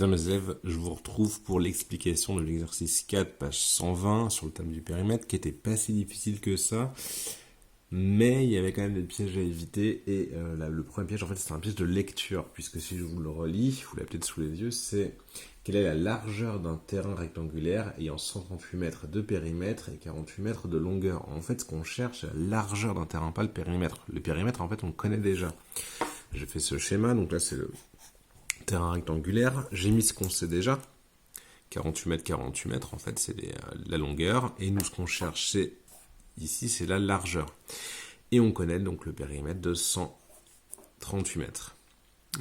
Bien mes élèves, je vous retrouve pour l'explication de l'exercice 4, page 120, sur le thème du périmètre, qui était pas si difficile que ça, mais il y avait quand même des pièges à éviter, et le premier piège, en fait, c'est un piège de lecture, puisque si je vous le relis, vous l'avez peut-être sous les yeux, c'est quelle est la largeur d'un terrain rectangulaire ayant 138 mètres de périmètre et 48 mètres de longueur. En fait, ce qu'on cherche, c'est la largeur d'un terrain, pas le périmètre. Le périmètre, en fait, on le connaît déjà. J'ai fait ce schéma, donc là, c'est le terrain rectangulaire. J'ai mis ce qu'on sait déjà. 48 mètres, en fait, c'est la longueur. Et nous, ce qu'on cherche, c'est ici, c'est la largeur. Et on connaît donc le périmètre de 138 mètres.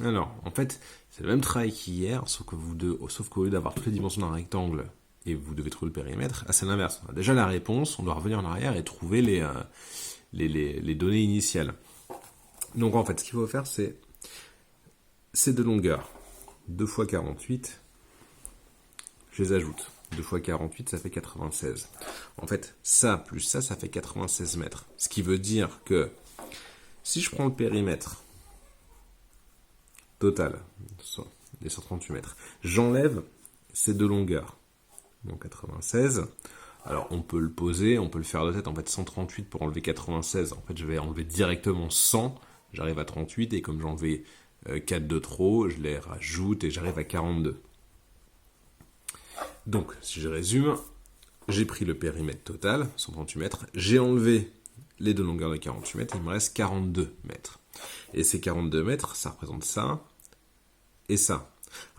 Alors, en fait, c'est le même travail qu'hier, sauf qu'au lieu d'avoir toutes les dimensions d'un rectangle et vous devez trouver le périmètre, c'est l'inverse. On a déjà la réponse, on doit revenir en arrière et trouver les données initiales. Donc en fait, ce qu'il faut faire, c'est ces deux longueurs. 2 fois 48, je les ajoute. 2 fois 48, ça fait 96. En fait, ça plus ça fait 96 mètres. Ce qui veut dire que si je prends le périmètre total, les 138 mètres, j'enlève ces deux longueurs. Donc 96. Alors on peut le poser, on peut le faire de tête. En fait, 138 pour enlever 96. En fait, je vais enlever directement 100. J'arrive à 38 et comme j'ai enlevé 4 de trop, je les rajoute et j'arrive à 42. Donc, si je résume, j'ai pris le périmètre total, 138 mètres, j'ai enlevé les deux longueurs de 48 mètres, il me reste 42 mètres. Et ces 42 mètres, ça représente ça et ça.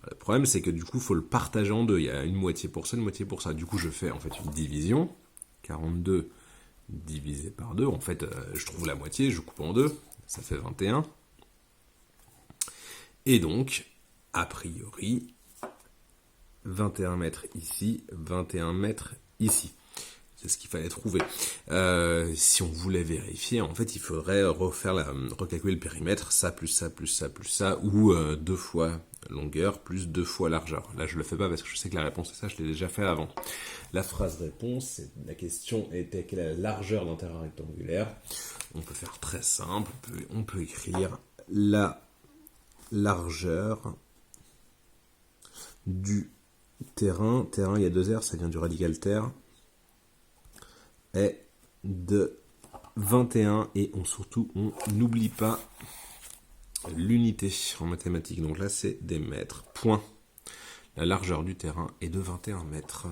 Le problème, c'est que du coup, il faut le partager en deux. Il y a une moitié pour ça, une moitié pour ça. Du coup, je fais en fait une division. 42 divisé par 2. En fait, je trouve la moitié, je coupe en deux. Ça fait 21. Et donc, a priori, 21 mètres ici, 21 mètres ici. C'est ce qu'il fallait trouver. Si on voulait vérifier, en fait, il faudrait recalculer le périmètre, ça plus ça plus ça plus ça, ou 2 fois longueur plus 2 fois largeur. Là, je le fais pas parce que je sais que la réponse est ça, je l'ai déjà fait avant. La phrase réponse, la question était quelle est la largeur d'un terrain rectangulaire. On peut faire très simple, on peut écrire la largeur du terrain, il y a deux R, ça vient du radical terre, est de 21 et surtout on n'oublie pas l'unité en mathématiques. Donc là c'est des mètres. Point. La largeur du terrain est de 21 mètres.